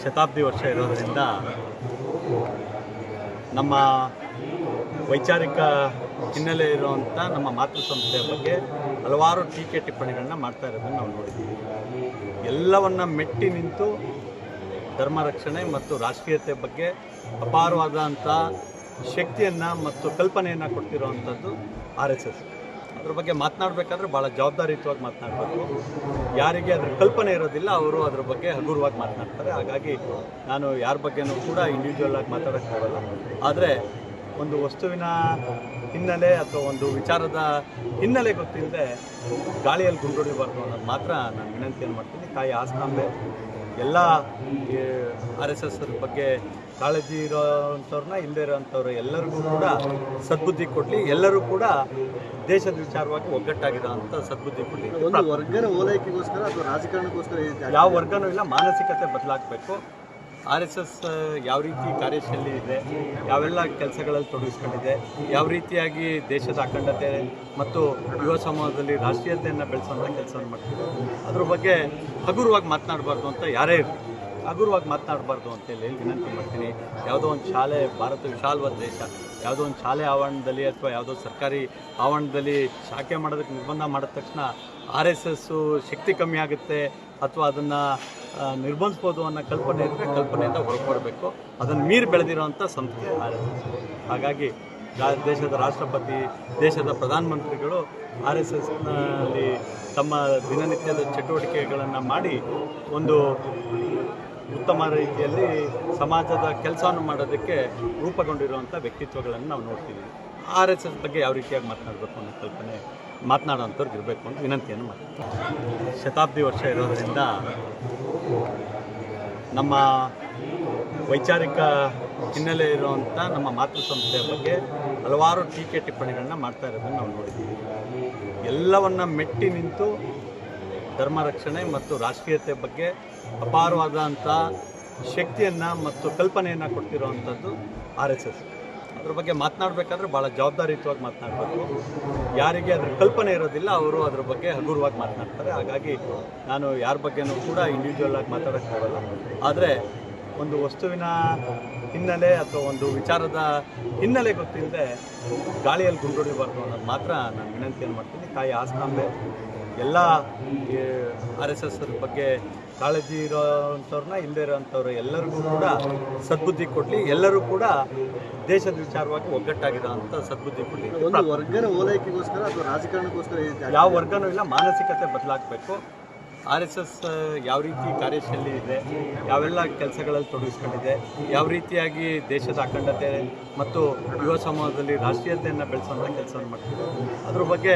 ಶತಾಬ್ದಿ ವರ್ಷ ಇರೋದರಿಂದ ನಮ್ಮ ವೈಚಾರಿಕ ಹಿನ್ನೆಲೆ ಇರುವಂಥ ನಮ್ಮ ಮಾತೃ ಸಂಸ್ಥೆಯ ಬಗ್ಗೆ ಹಲವಾರು ಟೀಕೆ ಟಿಪ್ಪಣಿಗಳನ್ನ ಮಾಡ್ತಾ ಇರೋದನ್ನು ನಾವು ನೋಡಿದ್ದೀವಿ. ಎಲ್ಲವನ್ನ ಮೆಟ್ಟಿ ನಿಂತು ಧರ್ಮ ರಕ್ಷಣೆ ಮತ್ತು ರಾಷ್ಟ್ರೀಯತೆ ಬಗ್ಗೆ ಅಪಾರವಾದಂಥ ಶಕ್ತಿಯನ್ನು ಮತ್ತು ಕಲ್ಪನೆಯನ್ನು ಕೊಡ್ತಿರೋವಂಥದ್ದು RSS. ಅದ್ರ ಬಗ್ಗೆ ಮಾತನಾಡಬೇಕಾದ್ರೆ ಭಾಳ ಜವಾಬ್ದಾರಿಯುತವಾಗಿ ಮಾತನಾಡಬೇಕು. ಯಾರಿಗೆ ಅದ್ರ ಕಲ್ಪನೆ ಇರೋದಿಲ್ಲ ಅವರು ಅದ್ರ ಬಗ್ಗೆ ಹಗುರವಾಗಿ ಮಾತನಾಡ್ತಾರೆ. ಹಾಗಾಗಿ ನಾನು ಯಾರ ಬಗ್ಗೆನೂ ಕೂಡ ಇಂಡಿವಿಜುವಲ್ ಆಗಿ ಮಾತಾಡೋಕ್ಕೆ ಹೋಗಲ್ಲ. ಆದರೆ ಒಂದು ವಸ್ತುವಿನ ಹಿನ್ನೆಲೆ ಅಥವಾ ಒಂದು ವಿಚಾರದ ಹಿನ್ನೆಲೆ ಗೊತ್ತಿಲ್ಲದೆ ಗಾಳಿಯಲ್ಲಿ ಗುಂಡೊಡಿಬಾರ್ದು ಅನ್ನೋದು ಮಾತ್ರ ನಾನು ವಿನಂತಿಯನ್ನು ಮಾಡ್ತೀನಿ. ತಾಯಿ ಆಸ್ತಾಂಬೆ ಎಲ್ಲ RSS ಬಗ್ಗೆ ಕಾಳಜಿ ಇರೋವಂಥವ್ರನ್ನ ಇಲ್ಲದೇ ಇರೋವಂಥವ್ರು ಎಲ್ಲರಿಗೂ ಕೂಡ ಸದ್ಬುದ್ಧಿ ಕೊಡಲಿ. ಎಲ್ಲರೂ ಕೂಡ ದೇಶದ ವಿಚಾರವಾಗಿ ಒಗ್ಗಟ್ಟಾಗಿರೋಂಥ ಸದ್ಬುದ್ಧಿ ಕೊಡಲಿ. ಒಂದು ವರ್ಗದ ಓಲೈಕೆಗೋಸ್ಕರ ಅಥವಾ ರಾಜಕಾರಣಕ್ಕೋಸ್ಕರ ಯಾವ ವರ್ಗನೂ ಇಲ್ಲ, ಮಾನಸಿಕತೆ ಬದಲಾಗಬೇಕು. RSS ಯಾವ ರೀತಿ ಕಾರ್ಯಶೈಲಿ ಇದೆ, ಯಾವೆಲ್ಲ ಕೆಲಸಗಳಲ್ಲಿ ತೊಡಗಿಸ್ಕೊಂಡಿದೆ, ಯಾವ ರೀತಿಯಾಗಿ ದೇಶದ ಅಖಂಡತೆ ಮತ್ತು ಯುವ ಸಮೂಹದಲ್ಲಿ ರಾಷ್ಟ್ರೀಯತೆಯನ್ನು ಬೆಳೆಸುವಂಥ ಕೆಲಸವನ್ನು ಮಾಡ್ತೀವಿ. ಅದ್ರ ಬಗ್ಗೆ ಹಗುರವಾಗಿ ಮಾತನಾಡಬಾರ್ದು ಅಂತ ಯಾರೇ ಇರಲಿ, ಹಗುರವಾಗಿ ಮಾತನಾಡಬಾರ್ದು ಅಂತೇಳಿ ವಿನಂತಿ ಮಾಡ್ತೀನಿ. ಯಾವುದೋ ಒಂದು ಶಾಲೆ, ಭಾರತ ವಿಶಾಲವಾದ ದೇಶ, ಯಾವುದೋ ಒಂದು ಶಾಲೆ ಆವರಣದಲ್ಲಿ ಅಥವಾ ಯಾವುದೋ ಸರ್ಕಾರಿ ಆವರಣದಲ್ಲಿ ಶಾಖೆ ಮಾಡೋದಕ್ಕೆ ನಿರ್ಬಂಧ ಮಾಡಿದ ತಕ್ಷಣ RSS ಶಕ್ತಿ ಕಮ್ಮಿ ಆಗುತ್ತೆ ಅಥವಾ ಅದನ್ನು ನಿರ್ಬಂಧಿಸ್ಬೋದು ಅನ್ನೋ ಕಲ್ಪನೆ ಇದ್ದರೆ ಕಲ್ಪನೆಯಿಂದ ಹೊರಬರಬೇಕು. ಅದನ್ನು ಮೀರಿ ಬೆಳೆದಿರೋವಂಥ ಸಂಸ್ಥೆ RSS. ಹಾಗಾಗಿ ದೇಶದ ರಾಷ್ಟ್ರಪತಿ, ದೇಶದ ಪ್ರಧಾನಮಂತ್ರಿಗಳು RSSನಲ್ಲಿ ತಮ್ಮ ದಿನನಿತ್ಯದ ಚಟುವಟಿಕೆಗಳನ್ನು ಮಾಡಿ ಒಂದು ಉತ್ತಮ ರೀತಿಯಲ್ಲಿ ಸಮಾಜದ ಕೆಲಸವನ್ನು ಮಾಡೋದಕ್ಕೆ ರೂಪುಗೊಂಡಿರುವಂಥ ವ್ಯಕ್ತಿತ್ವಗಳನ್ನು ನಾವು ನೋಡ್ತೀವಿ. RSS ಬಗ್ಗೆ ಯಾವ ರೀತಿಯಾಗಿ ಮಾತನಾಡಬೇಕು ಅನ್ನೋ ಕಲ್ಪನೆ ಮಾತನಾಡೋಂಥವ್ರಿಗೆ ಇರಬೇಕು ಅಂತ ವಿನಂತಿಯನ್ನು ಮಾಡ್ತೀವಿ. ಶತಾಬ್ದಿ ವರ್ಷ ಇರೋದರಿಂದ ನಮ್ಮ ವೈಚಾರಿಕ ಹಿನ್ನೆಲೆ ಇರುವಂಥ ನಮ್ಮ ಮಾತೃ ಸಂಸ್ಥೆಯ ಬಗ್ಗೆ ಹಲವಾರು ಟೀಕೆ ಟಿಪ್ಪಣಿಗಳನ್ನ ಮಾಡ್ತಾ ಇರೋದನ್ನು ನಾವು ನೋಡಿದ್ದೀವಿ. ಎಲ್ಲವನ್ನ ಮೆಟ್ಟಿ ನಿಂತು ಧರ್ಮ ರಕ್ಷಣೆ ಮತ್ತು ರಾಷ್ಟ್ರೀಯತೆ ಬಗ್ಗೆ ಅಪಾರವಾದಂಥ ಶಕ್ತಿಯನ್ನು ಮತ್ತು ಕಲ್ಪನೆಯನ್ನು ಕೊಡ್ತಿರೋವಂಥದ್ದು RSS. ಅದ್ರ ಬಗ್ಗೆ ಮಾತನಾಡಬೇಕಾದ್ರೆ ಭಾಳ ಜವಾಬ್ದಾರಿಯುತವಾಗಿ ಮಾತನಾಡಬೇಕು. ಯಾರಿಗೆ ಅದ್ರ ಕಲ್ಪನೆ ಇರೋದಿಲ್ಲ ಅವರು ಅದ್ರ ಬಗ್ಗೆ ಹಗುರವಾಗಿ ಮಾತನಾಡ್ತಾರೆ. ಹಾಗಾಗಿ ನಾನು ಯಾರ ಬಗ್ಗೆನೂ ಕೂಡ ಇಂಡಿವಿಜುವಲ್ ಆಗಿ ಮಾತಾಡೋಕ್ಕೆ ಹೋಗಲ್ಲ. ಆದರೆ ಒಂದು ವಸ್ತುವಿನ ಹಿನ್ನೆಲೆ ಅಥವಾ ಒಂದು ವಿಚಾರದ ಹಿನ್ನೆಲೆ ಗೊತ್ತಿಲ್ಲದೆ ಗಾಳಿಯಲ್ಲಿ ಗುಂಡೊಡಿಬಾರ್ದು ಅನ್ನೋದು ಮಾತ್ರ ನಾನು ವಿನಂತಿಯನ್ನು ಮಾಡ್ತೀನಿ. ತಾಯಿ ಆಸ್ತಾಂಬೆ ಎಲ್ಲ RSS ಬಗ್ಗೆ ಕಾಳಜಿ ಇರೋವಂಥವ್ರನ್ನ ಇಲ್ಲದೇ ಇರೋವಂಥವ್ರು ಎಲ್ಲರಿಗೂ ಕೂಡ ಸದ್ಬುದ್ಧಿ ಕೊಡಲಿ. ಎಲ್ಲರೂ ಕೂಡ ದೇಶದ ವಿಚಾರವಾಗಿ ಒಗ್ಗಟ್ಟಾಗಿರೋಂಥ ಸದ್ಬುದ್ಧಿ ಕೊಡಲಿ. ಒಂದು ವರ್ಗದ ಓಲೈಕೆಗೋಸ್ಕರ ಅಥವಾ ರಾಜಕಾರಣಕ್ಕೋಸ್ಕರ ಯಾವ ವರ್ಗನೂ ಇಲ್ಲ, ಮಾನಸಿಕತೆ ಬದಲಾಗಬೇಕು. RSS ಯಾವ ರೀತಿ ಕಾರ್ಯಶೈಲಿ ಇದೆ, ಯಾವೆಲ್ಲ ಕೆಲಸಗಳಲ್ಲಿ ತೊಡಗಿಸ್ಕೊಂಡಿದೆ, ಯಾವ ರೀತಿಯಾಗಿ ದೇಶದ ಅಖಂಡತೆ ಮತ್ತು ಯುವ ಸಮೂಹದಲ್ಲಿ ರಾಷ್ಟ್ರೀಯತೆಯನ್ನು ಬೆಳೆಸುವಂಥ ಕೆಲಸವನ್ನು ಮಾಡ್ತೀವಿ. ಅದ್ರ ಬಗ್ಗೆ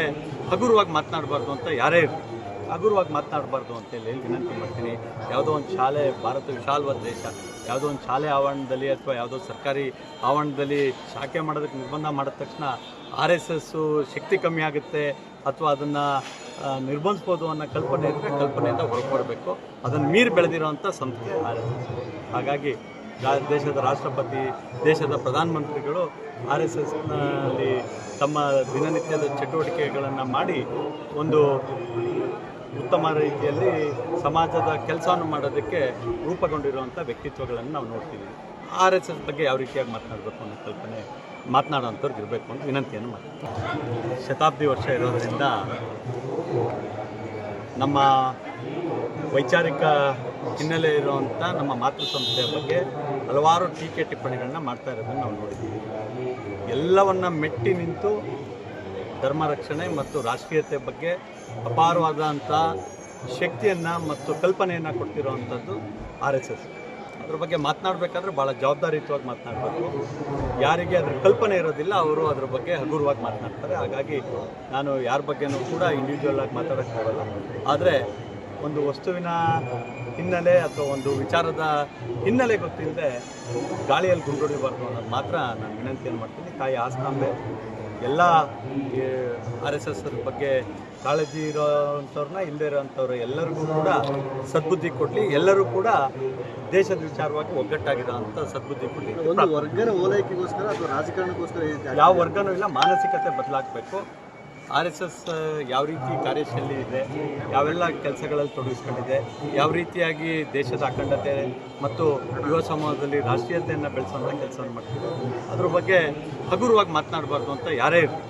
ಹಗುರವಾಗಿ ಮಾತನಾಡಬಾರ್ದು ಅಂತ ಯಾರೇ ಇರಲಿ, ಹಗುರವಾಗಿ ಮಾತನಾಡಬಾರ್ದು ಅಂತೇಳಿ ವಿನಂತಿ ಮಾಡ್ತೀನಿ. ಯಾವುದೋ ಒಂದು ಶಾಲೆ, ಭಾರತ ವಿಶಾಲವಾದ ದೇಶ, ಯಾವುದೋ ಒಂದು ಶಾಲೆ ಆವರಣದಲ್ಲಿ ಅಥವಾ ಯಾವುದೋ ಸರ್ಕಾರಿ ಆವರಣದಲ್ಲಿ ಶಾಖೆ ಮಾಡೋದಕ್ಕೆ ನಿರ್ಬಂಧ ಮಾಡಿದ ತಕ್ಷಣ RSS ಶಕ್ತಿ ಕಮ್ಮಿ ಆಗುತ್ತೆ ಅಥವಾ ಅದನ್ನು ನಿರ್ಬಂಧಿಸ್ಬೋದು ಅನ್ನೋ ಕಲ್ಪನೆ ಇದ್ದರೆ ಕಲ್ಪನೆಯಿಂದ ಹೊರಬರಬೇಕು. ಅದನ್ನು ಮೀರಿ ಬೆಳೆದಿರೋವಂಥ ಸಂಸ್ಥೆ RSS. ಹಾಗಾಗಿ ದೇಶದ ರಾಷ್ಟ್ರಪತಿ, ದೇಶದ ಪ್ರಧಾನಮಂತ್ರಿಗಳು RSSನಲ್ಲಿ ತಮ್ಮ ದಿನನಿತ್ಯದ ಚಟುವಟಿಕೆಗಳನ್ನು ಮಾಡಿ ಒಂದು ಉತ್ತಮ ರೀತಿಯಲ್ಲಿ ಸಮಾಜದ ಕೆಲಸವನ್ನು ಮಾಡೋದಕ್ಕೆ ರೂಪುಗೊಂಡಿರುವಂಥ ವ್ಯಕ್ತಿತ್ವಗಳನ್ನು ನಾವು ನೋಡ್ತೀವಿ. RSS ಬಗ್ಗೆ ಯಾವ ರೀತಿಯಾಗಿ ಮಾತನಾಡಬೇಕು ಅನ್ನೋ ಕಲ್ಪನೆ ಮಾತನಾಡೋಂಥವ್ರಿಗೆ ಇರಬೇಕು ಅಂತ ವಿನಂತಿಯನ್ನು ಮಾಡ್ತೀವಿ. ಶತಾಬ್ದಿ ವರ್ಷ ಇರೋದರಿಂದ ನಮ್ಮ ವೈಚಾರಿಕ ಹಿನ್ನೆಲೆ ಇರುವಂಥ ನಮ್ಮ ಮಾತೃ ಸಂಸ್ಥೆಯ ಬಗ್ಗೆ ಹಲವಾರು ಟೀಕೆ ಟಿಪ್ಪಣಿಗಳನ್ನ ಮಾಡ್ತಾ ಇರೋದನ್ನು ನಾವು ನೋಡಿದ್ದೀವಿ. ಎಲ್ಲವನ್ನ ಮೆಟ್ಟಿ ನಿಂತು ಧರ್ಮ ರಕ್ಷಣೆ ಮತ್ತು ರಾಷ್ಟ್ರೀಯತೆ ಬಗ್ಗೆ ಅಪಾರವಾದಂಥ ಶಕ್ತಿಯನ್ನು ಮತ್ತು ಕಲ್ಪನೆಯನ್ನು ಕೊಡ್ತಿರೋವಂಥದ್ದು RSS. ಅದ್ರ ಬಗ್ಗೆ ಮಾತನಾಡಬೇಕಾದ್ರೆ ಭಾಳ ಜವಾಬ್ದಾರಿಯುತವಾಗಿ ಮಾತನಾಡಬೇಕು. ಯಾರಿಗೆ ಅದ್ರ ಕಲ್ಪನೆ ಇರೋದಿಲ್ಲ ಅವರು ಅದ್ರ ಬಗ್ಗೆ ಹಗುರವಾಗಿ ಮಾತನಾಡ್ತಾರೆ. ಹಾಗಾಗಿ ನಾನು ಯಾರ ಬಗ್ಗೆನೂ ಕೂಡ ಇಂಡಿವಿಜುವಲ್ ಆಗಿ ಮಾತಾಡೋಕ್ಕೆ ಹೋಗಲ್ಲ. ಆದರೆ ಒಂದು ವಸ್ತುವಿನ ಹಿನ್ನೆಲೆ ಅಥವಾ ಒಂದು ವಿಚಾರದ ಹಿನ್ನೆಲೆ ಗೊತ್ತಿಲ್ಲದೆ ಗಾಳಿಯಲ್ಲಿ ಗುಂಡೊಡಿಬಾರ್ದು ಅನ್ನೋದು ಮಾತ್ರ ನಾನು ವಿನಂತಿಯನ್ನು ಮಾಡ್ತೀನಿ. ತಾಯಿ ಆಸ್ತಾಂಬೆ ಎಲ್ಲ RSS ಬಗ್ಗೆ ಕಾಳಜಿ ಇರೋವಂಥವ್ರನ್ನ ಇಲ್ಲದೇ ಇರೋವಂಥವ್ರು ಎಲ್ಲರಿಗೂ ಕೂಡ ಸದ್ಬುದ್ಧಿ ಕೊಡಲಿ. ಎಲ್ಲರೂ ಕೂಡ ದೇಶದ ವಿಚಾರವಾಗಿ ಒಗ್ಗಟ್ಟಾಗಿರೋಂಥ ಸದ್ಬುದ್ಧಿ ಕೊಡಲಿ. ಒಂದು ವರ್ಗದ ಓಲೈಕೆಗೋಸ್ಕರ ಅಥವಾ ರಾಜಕಾರಣಕ್ಕೋಸ್ಕರ ಯಾವ ವರ್ಗನೂ ಇಲ್ಲ, ಮಾನಸಿಕತೆ ಬದಲಾಗಬೇಕು. ಆರ್ ಎಸ್ ಎಸ್ ಯಾವ ರೀತಿ ಕಾರ್ಯಶೈಲಿ ಇದೆ, ಯಾವೆಲ್ಲ ಕೆಲಸಗಳಲ್ಲಿ ತೊಡಗಿಸ್ಕೊಂಡಿದೆ, ಯಾವ ರೀತಿಯಾಗಿ ದೇಶದ ಅಖಂಡತೆ ಮತ್ತು ಯುವ ಸಮೂಹದಲ್ಲಿ ರಾಷ್ಟ್ರೀಯತೆಯನ್ನು ಬೆಳೆಸುವಂಥ ಕೆಲಸವನ್ನು ಮಾಡ್ತಿದೆ. ಅದ್ರ ಬಗ್ಗೆ ಹಗುರವಾಗಿ ಮಾತನಾಡಬಾರ್ದು ಅಂತ ಯಾರೇ ಇರಲಿ,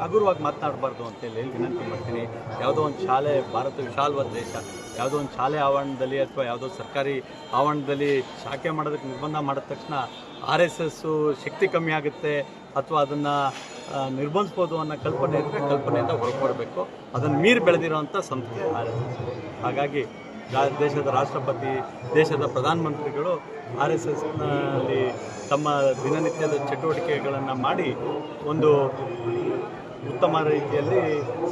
ಹಗುರವಾಗಿ ಮಾತನಾಡಬಾರ್ದು ಅಂತೇಳಿ ವಿನಂತಿ ಮಾಡ್ತೀನಿ. ಯಾವುದೋ ಒಂದು ಶಾಲೆ, ಭಾರತ ವಿಶಾಲವಾದ ದೇಶ, ಯಾವುದೋ ಒಂದು ಶಾಲೆ ಆವರಣದಲ್ಲಿ ಅಥವಾ ಯಾವುದೋ ಸರ್ಕಾರಿ ಆವರಣದಲ್ಲಿ ಶಾಖೆ ಮಾಡೋದಕ್ಕೆ ನಿರ್ಬಂಧ ಮಾಡಿದ ತಕ್ಷಣ ಆರ್ ಎಸ್ ಎಸ್ಸು ಶಕ್ತಿ ಕಮ್ಮಿ ಆಗುತ್ತೆ ಅಥವಾ ಅದನ್ನು ನಿರ್ಬಂಧಿಸ್ಬೋದು ಅನ್ನೋ ಕಲ್ಪನೆ ಇದ್ದರೆ ಕಲ್ಪನೆಯಿಂದ ಹೊರಗೆ ಅದನ್ನು ಮೀರಿ ಬೆಳೆದಿರೋವಂಥ ಸಂಸ್ಥೆ ಆರ್ ಎಸ್ ಎಸ್. ಹಾಗಾಗಿ ದೇಶದ ರಾಷ್ಟ್ರಪತಿ, ದೇಶದ ಪ್ರಧಾನಮಂತ್ರಿಗಳು ಆರ್ ಎಸ್ ಎಸ್ನಲ್ಲಿ ತಮ್ಮ ದಿನನಿತ್ಯದ ಚಟುವಟಿಕೆಗಳನ್ನು ಮಾಡಿ ಒಂದು ಉತ್ತಮ ರೀತಿಯಲ್ಲಿ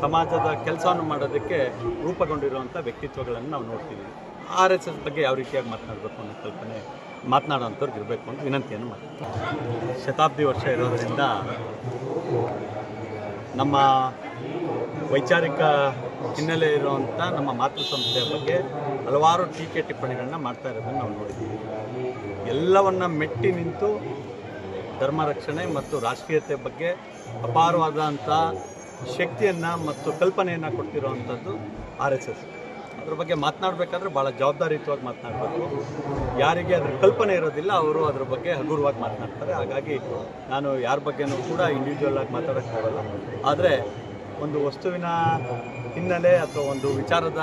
ಸಮಾಜದ ಕೆಲಸವನ್ನು ಮಾಡೋದಕ್ಕೆ ರೂಪುಗೊಂಡಿರುವಂಥ ವ್ಯಕ್ತಿತ್ವಗಳನ್ನು ನಾವು ನೋಡ್ತೀವಿ. ಆರ್ ಎಸ್ ಎಸ್ ಬಗ್ಗೆ ಯಾವ ರೀತಿಯಾಗಿ ಮಾತನಾಡಬೇಕು ಅನ್ನೋ ಕಲ್ಪನೆ ಮಾತನಾಡೋವಂಥವ್ರಿಗೆ ಇರಬೇಕು ಅಂತ ವಿನಂತಿಯನ್ನು ಮಾಡ್ತೀವಿ. ಶತಾಬ್ದಿ ವರ್ಷ ಇರೋದರಿಂದ ನಮ್ಮ ವೈಚಾರಿಕ ಹಿನ್ನೆಲೆ ಇರುವಂಥ ನಮ್ಮ ಮಾತೃ ಸಂಸ್ಥೆಯ ಬಗ್ಗೆ ಹಲವಾರು ಟೀಕೆ ಟಿಪ್ಪಣಿಗಳನ್ನ ಮಾಡ್ತಾ ಇರೋದನ್ನು ನಾವು ನೋಡಿದ್ದೀವಿ. ಎಲ್ಲವನ್ನ ಮೆಟ್ಟಿ ನಿಂತು ಧರ್ಮ ರಕ್ಷಣೆ ಮತ್ತು ರಾಷ್ಟ್ರೀಯತೆ ಬಗ್ಗೆ ಅಪಾರವಾದಂಥ ಶಕ್ತಿಯನ್ನು ಮತ್ತು ಕಲ್ಪನೆಯನ್ನು ಕೊಡ್ತಿರೋವಂಥದ್ದು ಆರ್ ಎಸ್ ಎಸ್. ಅದ್ರ ಬಗ್ಗೆ ಮಾತನಾಡಬೇಕಾದ್ರೆ ಭಾಳ ಜವಾಬ್ದಾರಿಯುತವಾಗಿ ಮಾತನಾಡಬೇಕು. ಯಾರಿಗೆ ಅದ್ರ ಕಲ್ಪನೆ ಇರೋದಿಲ್ಲ ಅವರು ಅದ್ರ ಬಗ್ಗೆ ಹಗುರವಾಗಿ ಮಾತನಾಡ್ತಾರೆ. ಹಾಗಾಗಿ ನಾನು ಯಾರ ಬಗ್ಗೆನೂ ಕೂಡ ಇಂಡಿವಿಜುವಲ್ ಆಗಿ ಮಾತಾಡೋಕ್ಕೆ ಬರಲ್ಲ. ಆದರೆ ಒಂದು ವಸ್ತುವಿನ ಹಿನ್ನೆಲೆ ಅಥವಾ ಒಂದು ವಿಚಾರದ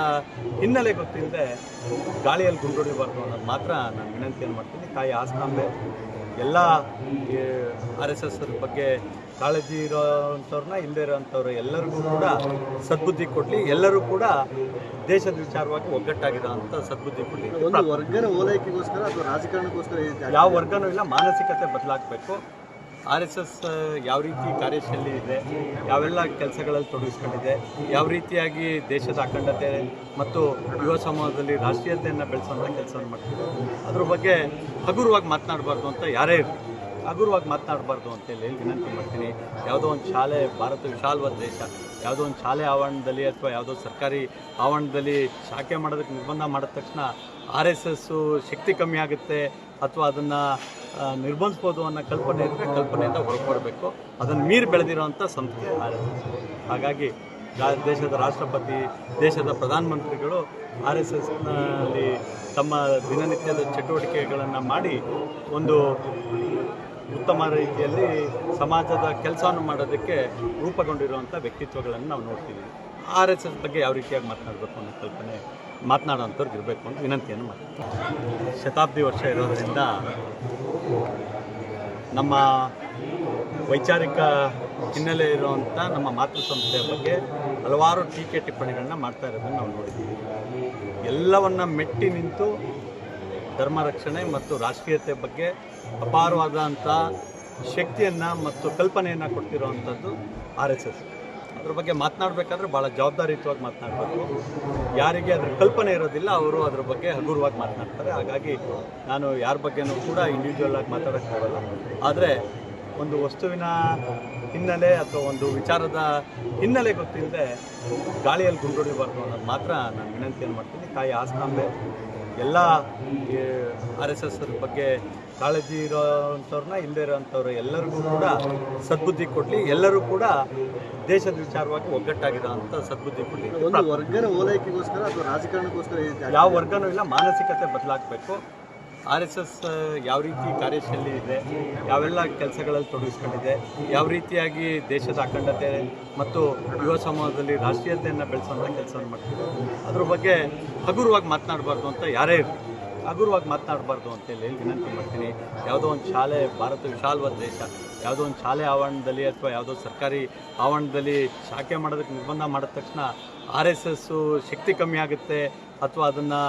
ಹಿನ್ನೆಲೆ ಗೊತ್ತಿಲ್ಲದೆ ಗಾಳಿಯಲ್ಲಿ ಗುಂಡೊಡಿಬಾರ್ದು ಅನ್ನೋದು ಮಾತ್ರ ನಾನು ವಿನಂತಿಯನ್ನು ಮಾಡ್ತೀನಿ. ತಾಯಿ ಆಸ್ತಾಂಬೆ ಎಲ್ಲ ಆರ್ ಎಸ್ ಎಸ್ ಬಗ್ಗೆ ಕಾಳಜಿ ಇರೋವಂಥವ್ರನ್ನ, ಇಲ್ಲದೇ ಇರೋವಂಥವ್ರು ಎಲ್ಲರಿಗೂ ಕೂಡ ಸದ್ಬುದ್ಧಿ ಕೊಡಲಿ. ಎಲ್ಲರೂ ಕೂಡ ದೇಶದ ವಿಚಾರವಾಗಿ ಒಗ್ಗಟ್ಟಾಗಿರೋಂಥ ಸದ್ಬುದ್ಧಿ ಕೊಡಲಿ. ಒಂದು ವರ್ಗದ ಓಲೈಕೆಗೋಸ್ಕರ ಅಥವಾ ರಾಜಕಾರಣಕ್ಕೋಸ್ಕರ ಯಾವ ವರ್ಗನೂ ಇಲ್ಲ, ಮಾನಸಿಕತೆ ಬದಲಾಗಬೇಕು. ಆರ್ ಎಸ್ ಎಸ್ ಯಾವ ರೀತಿ ಕಾರ್ಯಶೈಲಿ ಇದೆ, ಯಾವೆಲ್ಲ ಕೆಲಸಗಳಲ್ಲಿ ತೊಡಗಿಸ್ಕೊಂಡಿದೆ, ಯಾವ ರೀತಿಯಾಗಿ ದೇಶದ ಅಖಂಡತೆ ಮತ್ತು ಯುವ ಸಮೂಹದಲ್ಲಿ ರಾಷ್ಟ್ರೀಯತೆಯನ್ನು ಬೆಳೆಸುವಂಥ ಕೆಲಸವನ್ನು ಮಾಡ್ತಿದೆ. ಅದ್ರ ಬಗ್ಗೆ ಹಗುರವಾಗಿ ಮಾತನಾಡಬಾರ್ದು ಅಂತ ಯಾರೇ ಇರಲಿ, ಹಗುರವಾಗಿ ಮಾತನಾಡಬಾರ್ದು ಅಂತೇಳಿ ವಿನಂತಿ ಮಾಡ್ತೀನಿ. ಯಾವುದೋ ಒಂದು ಶಾಲೆ, ಭಾರತ ವಿಶಾಲವಾದ ದೇಶ, ಯಾವುದೋ ಒಂದು ಶಾಲೆ ಆವರಣದಲ್ಲಿ ಅಥವಾ ಯಾವುದೋ ಸರ್ಕಾರಿ ಆವರಣದಲ್ಲಿ ಶಾಖೆ ಮಾಡೋದಕ್ಕೆ ನಿರ್ಬಂಧ ಮಾಡಿದ ತಕ್ಷಣ ಆರ್ ಎಸ್ ಎಸ್ಸು ಶಕ್ತಿ ಕಮ್ಮಿ ಆಗುತ್ತೆ ಅಥವಾ ಅದನ್ನು ನಿರ್ಬಂಧಿಸ್ಬೋದು ಅನ್ನೋ ಕಲ್ಪನೆ ಇದ್ದರೆ ಕಲ್ಪನೆಯಿಂದ ಹೊರಗೆ ಅದನ್ನು ಮೀರಿ ಬೆಳೆದಿರೋವಂಥ ಸಂಸ್ಥೆ ಆರ್ ಎಸ್ ಎಸ್. ಹಾಗಾಗಿ ದೇಶದ ರಾಷ್ಟ್ರಪತಿ, ದೇಶದ ಪ್ರಧಾನಮಂತ್ರಿಗಳು ಆರ್ ಎಸ್ ಎಸ್ನಲ್ಲಿ ತಮ್ಮ ದಿನನಿತ್ಯದ ಚಟುವಟಿಕೆಗಳನ್ನು ಮಾಡಿ ಒಂದು ಉತ್ತಮ ರೀತಿಯಲ್ಲಿ ಸಮಾಜದ ಕೆಲಸವನ್ನು ಮಾಡೋದಕ್ಕೆ ರೂಪುಗೊಂಡಿರುವಂಥ ವ್ಯಕ್ತಿತ್ವಗಳನ್ನು ನಾವು ನೋಡ್ತೀವಿ. ಆರ್ ಎಸ್ ಎಸ್ ಬಗ್ಗೆ ಯಾವ ರೀತಿಯಾಗಿ ಮಾತನಾಡಬೇಕು ಅನ್ನೋ ಕಲ್ಪನೆ ಮಾತನಾಡೋವಂಥವ್ರಿಗೆ ಇರಬೇಕು ಅಂತ ವಿನಂತಿಯನ್ನು ಮಾಡ್ತೀವಿ. ಶತಾಬ್ದಿ ವರ್ಷ ಇರೋದರಿಂದ ನಮ್ಮ ವೈಚಾರಿಕ ಹಿನ್ನೆಲೆ ಇರುವಂಥ ನಮ್ಮ ಮಾತೃ ಸಂಸ್ಥೆಯ ಬಗ್ಗೆ ಹಲವಾರು ಟೀಕೆ ಟಿಪ್ಪಣಿಗಳನ್ನ ಮಾಡ್ತಾ ಇರೋದನ್ನು ನಾವು ನೋಡಿದ್ದೀವಿ. ಎಲ್ಲವನ್ನ ಮೆಟ್ಟಿ ನಿಂತು ಧರ್ಮ ರಕ್ಷಣೆ ಮತ್ತು ರಾಷ್ಟ್ರೀಯತೆ ಬಗ್ಗೆ ಅಪಾರವಾದಂಥ ಶಕ್ತಿಯನ್ನು ಮತ್ತು ಕಲ್ಪನೆಯನ್ನು ಕೊಡ್ತಿರೋವಂಥದ್ದು ಆರ್ ಎಸ್ ಎಸ್. ಅದ್ರ ಬಗ್ಗೆ ಮಾತನಾಡಬೇಕಾದ್ರೆ ಭಾಳ ಜವಾಬ್ದಾರಿಯುತವಾಗಿ ಮಾತನಾಡಬೇಕು. ಯಾರಿಗೆ ಅದ್ರ ಕಲ್ಪನೆ ಇರೋದಿಲ್ಲ ಅವರು ಅದ್ರ ಬಗ್ಗೆ ಹಗುರವಾಗಿ ಮಾತನಾಡ್ತಾರೆ. ಹಾಗಾಗಿ ನಾನು ಯಾರ ಬಗ್ಗೆನೂ ಕೂಡ ಇಂಡಿವಿಜುವಲ್ ಆಗಿ ಮಾತಾಡೋಕ್ಕೆ ಬರಲ್ಲ. ಆದರೆ ಒಂದು ವಸ್ತುವಿನ ಹಿನ್ನೆಲೆ ಅಥವಾ ಒಂದು ವಿಚಾರದ ಹಿನ್ನೆಲೆ ಗೊತ್ತಿಲ್ಲದೆ ಗಾಳಿಯಲ್ಲಿ ಗುಂಡೊಡಿಬಾರ್ದು ಅನ್ನೋದು ಮಾತ್ರ ನಾನು ವಿನಂತಿಯನ್ನು ಮಾಡ್ತೀನಿ. ತಾಯಿ ಆಸ್ತಾಂಬೆ ಎಲ್ಲ ಆರ್ ಎಸ್ ಎಸ್ ಬಗ್ಗೆ ಕಾಳಜಿ ಇರೋವಂಥವ್ರನ್ನ, ಇಲ್ಲದೇ ಇರೋವಂಥವ್ರು ಎಲ್ಲರಿಗೂ ಕೂಡ ಸದ್ಬುದ್ಧಿ ಕೊಡಲಿ. ಎಲ್ಲರೂ ಕೂಡ ದೇಶದ ವಿಚಾರವಾಗಿ ಒಗ್ಗಟ್ಟಾಗಿರೋವಂಥ ಸದ್ಬುದ್ಧಿ ಕೊಡಲಿ. ಒಂದು ವರ್ಗದ ಓಲೈಕೆಗೋಸ್ಕರ ಅಥವಾ ರಾಜಕಾರಣಕ್ಕೋಸ್ಕರ ಯಾವ ವರ್ಗನೂ ಇಲ್ಲ, ಮಾನಸಿಕತೆ ಬದಲಾಗಬೇಕು. ಆರ್ ಎಸ್ ಎಸ್ ಯಾವ ರೀತಿ ಕಾರ್ಯಶೈಲಿ ಇದೆ, ಯಾವೆಲ್ಲ ಕೆಲಸಗಳಲ್ಲಿ ತೊಡಗಿಸ್ಕೊಂಡಿದೆ, ಯಾವ ರೀತಿಯಾಗಿ ದೇಶದ ಅಖಂಡತೆ ಮತ್ತು ಯುವ ಸಮೂಹದಲ್ಲಿ ರಾಷ್ಟ್ರೀಯತೆಯನ್ನು ಬೆಳೆಸುವಂಥ ಕೆಲಸವನ್ನು ಮಾಡ್ತಿದೆ. ಅದ್ರ ಬಗ್ಗೆ ಹಗುರವಾಗಿ ಮಾತನಾಡಬಾರ್ದು ಅಂತ ಯಾರೇ ಇರಲಿ, ಹಗುರವಾಗಿ ಮಾತನಾಡಬಾರ್ದು ಅಂತೇಳಿ ವಿನಂತಿ ಮಾಡ್ತೀನಿ. ಯಾವುದೋ ಒಂದು ಶಾಲೆ, ಭಾರತ ವಿಶಾಲವಾದ ದೇಶ, ಯಾವುದೋ ಒಂದು ಶಾಲೆ ಆವರಣದಲ್ಲಿ ಅಥವಾ ಯಾವುದೋ ಸರ್ಕಾರಿ ಆವರಣದಲ್ಲಿ ಶಾಖೆ ಮಾಡೋದಕ್ಕೆ ನಿರ್ಬಂಧ ಮಾಡಿದ ತಕ್ಷಣ ಆರ್ ಎಸ್ ಎಸ್ಸು ಶಕ್ತಿ ಕಮ್ಮಿ ಆಗುತ್ತೆ ಅಥವಾ ಅದನ್ನು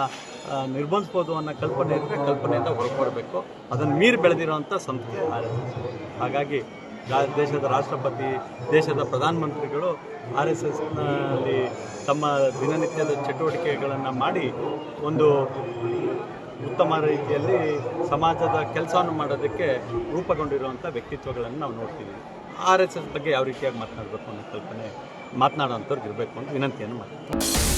ನಿರ್ಬಂಧಿಸ್ಬೋದು ಅನ್ನೋ ಕಲ್ಪನೆ ಇದ್ದರೆ ಕಲ್ಪನೆಯಿಂದ ಹೊರಗೆ ಅದನ್ನು ಮೀರಿ ಬೆಳೆದಿರೋವಂಥ ಸಂಸ್ಥೆ ಆರ್ ಎಸ್ ಎಸ್. ಹಾಗಾಗಿ ದೇಶದ ರಾಷ್ಟ್ರಪತಿ, ದೇಶದ ಪ್ರಧಾನಮಂತ್ರಿಗಳು ಆರ್ ಎಸ್ ಎಸ್ನಲ್ಲಿ ತಮ್ಮ ದಿನನಿತ್ಯದ ಚಟುವಟಿಕೆಗಳನ್ನು ಮಾಡಿ ಒಂದು ಉತ್ತಮ ರೀತಿಯಲ್ಲಿ ಸಮಾಜದ ಕೆಲಸವನ್ನು ಮಾಡೋದಕ್ಕೆ ರೂಪುಗೊಂಡಿರುವಂಥ ವ್ಯಕ್ತಿತ್ವಗಳನ್ನು ನಾವು ನೋಡ್ತೀವಿ. ಆರ್ ಎಸ್ ಎಸ್ ಬಗ್ಗೆ ಯಾವ ರೀತಿಯಾಗಿ ಮಾತನಾಡಬೇಕು ಅನ್ನೋ ಕಲ್ಪನೆ ಮಾತನಾಡೋವಂಥವ್ರಿಗೆ ಇರಬೇಕು ಅಂತ ವಿನಂತಿಯನ್ನು ಮಾಡ್ತೀವಿ.